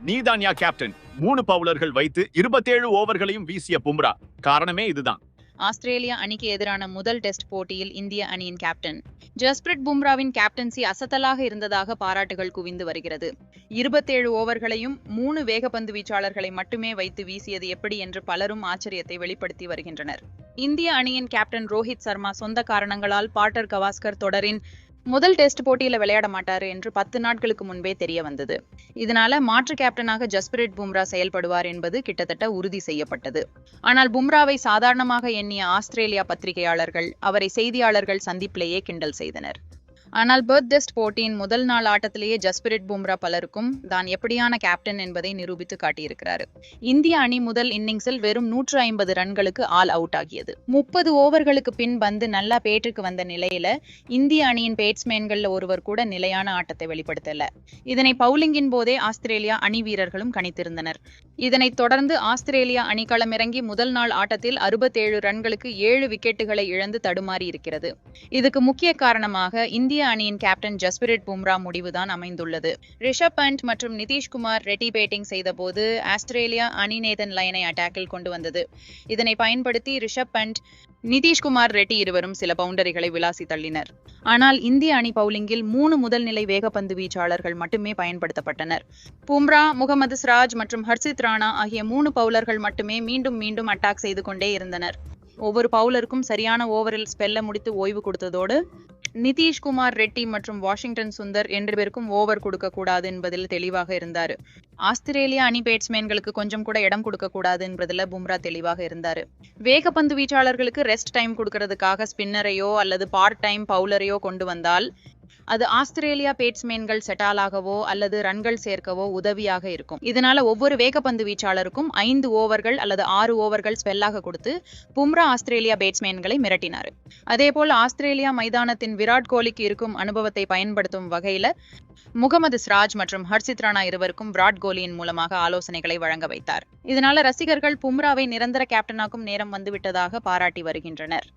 நீதான்யா captain. 3 பவுலர்கள் வைத்து 27 ஓவர்களையும் வீசிய பும்ரா. காரணமே இதுதான். ஆஸ்திரேலியா அணிக்கு எதிரான முதல் டெஸ்ட் போட்டியில் இந்திய அணியின் கேப்டன் ஜஸ்பிரிட் பும்ராவின் கேப்டன்சி அசத்தலாக இருந்ததாக பாராட்டுகள் குவிந்து வருகிறது. 27 ஓவர்களையும் 3 வேகப்பந்து வீச்சாளர்களை மட்டுமே வைத்து வீசியது எப்படி என்று பலரும் ஆச்சரியத்தை வெளிப்படுத்தி வருகின்றனர். இந்திய அணியின் கேப்டன் ரோஹித் சர்மா சொந்த காரணங்களால் பார்ட்டர் கவாஸ்கர் தொடரின் முதல் டெஸ்ட் போட்டியில விளையாட மாட்டாரு என்று 10 நாட்களுக்கு முன்பே தெரிய வந்தது. இதனால மாற்று கேப்டனாக ஜஸ்பிரிட் பும்ரா செயல்படுவார் என்பது கிட்டத்தட்ட உறுதி செய்யப்பட்டது. ஆனால் பும்ராவை சாதாரணமாக எண்ணிய ஆஸ்திரேலியா பத்திரிகையாளர்கள் அவரை செய்தியாளர்கள் சந்திப்பிலேயே கிண்டல் செய்தனர். ஆனால் பெர்த் டெஸ்ட் போட்டியின் முதல் நாள் ஆட்டத்திலேயே ஜஸ்பிரிட் பும்ரா பலருக்கும் தான் எப்படியான கேப்டன் என்பதை நிரூபித்து காட்டியிருக்கிறார். இந்திய அணி முதல் இன்னிங்ஸில் வெறும் 150 ரன்களுக்கு ஆல் அவுட் ஆகியது. 30 ஓவர்களுக்கு பின் பந்து நல்லா பேட்டுக்கு வந்த நிலையில இந்திய அணியின் பேட்ஸ்மேன்கள்ல ஒருவர் கூட நிலையான ஆட்டத்தை வெளிப்படுத்தல. இதனை பவுலிங்கின் போதே ஆஸ்திரேலியா அணி வீரர்களும் கணித்திருந்தனர். இதனைத் தொடர்ந்து ஆஸ்திரேலியா அணிக்களமிறங்கி முதல் நாள் ஆட்டத்தில் 67 ரன்களுக்கு 7 விக்கெட்டுகளை இழந்து தடுமாறி இருக்கிறது. இதுக்கு முக்கிய காரணமாக இந்திய அணியின் கேப்டன் ஜஸ்பிரிட் பும்ரா முடிவுதான் அமைந்துள்ளது. ரிஷப் பண்ட் மற்றும் நிதிஷ்குமார் ரெட்டி பேட்டிங் செய்தபோது ஆஸ்திரேலியா அணி நேதன் லைனை அட்டாக்கில் கொண்டு வந்தது. இதனை பயன்படுத்தி ரிஷப் பண்ட், நிதிஷ்குமார் ரெட்டி இருவரும் சில பவுண்டரிகளை விளாசி தள்ளினர். ஆனால் இந்திய அணி பவுலிங்கில் 3 முதல்நிலை வேகப்பந்து வீச்சாளர்கள் மட்டுமே பயன்படுத்தப்பட்டனர். பும்ரா, முகமது சிராஜ் மற்றும் ஹர்ஷித் ராணா ஆகிய 3 பவுலர்கள் மட்டுமே மீண்டும் மீண்டும் அட்டாக் செய்து கொண்டே இருந்தனர். ஒவ்வொரு பவுலருக்கும் சரியான ஓவரில் ஸ்பெல்ல முடித்து ஓய்வு கொடுத்ததோடு நிதிஷ்குமார் ரெட்டி மற்றும் வாஷிங்டன் சுந்தர் 2 பேருக்கும் ஓவர் கொடுக்க கூடாது என்பதில் தெளிவாக இருந்தார். ஆஸ்திரேலியா அணி பேட்ஸ்மேன்களுக்கு கொஞ்சம் கூட இடம் கொடுக்க கூடாது என்பதில் பும்ரா தெளிவாக இருந்தார். வேகப்பந்து வீச்சாளர்களுக்கு ரெஸ்ட் டைம் கொடுக்கறதுக்காக ஸ்பின்னரையோ அல்லது பார்ட் டைம் பவுலரையோ கொண்டு வந்தால் அது ஆஸ்திரேலியா பேட்ஸ்மேன்கள் செட்டாலாகவோ அல்லது ரன்கள் சேர்க்கவோ உதவியாக இருக்கும். இதனால ஒவ்வொரு வேகப்பந்து வீச்சாளருக்கும் 5 ஓவர்கள் அல்லது 6 ஓவர்கள் ஸ்பெல்லாக கொடுத்து பும்ரா ஆஸ்திரேலியா பேட்ஸ்மேன்களை மிரட்டினார். அதேபோல் ஆஸ்திரேலியா மைதானத்தின் விராட் கோலிக்கு இருக்கும் அனுபவத்தை பயன்படுத்தும் வகையில முகமது சிராஜ் மற்றும் ஹர்ஷித் ராணா இருவருக்கும் விராட் கோலியின் மூலமாக ஆலோசனைகளை வழங்க வைத்தார். இதனால ரசிகர்கள் பும்ராவை நிரந்தர கேப்டனாக்கும் நேரம் வந்துவிட்டதாக பாராட்டி வருகின்றனர்.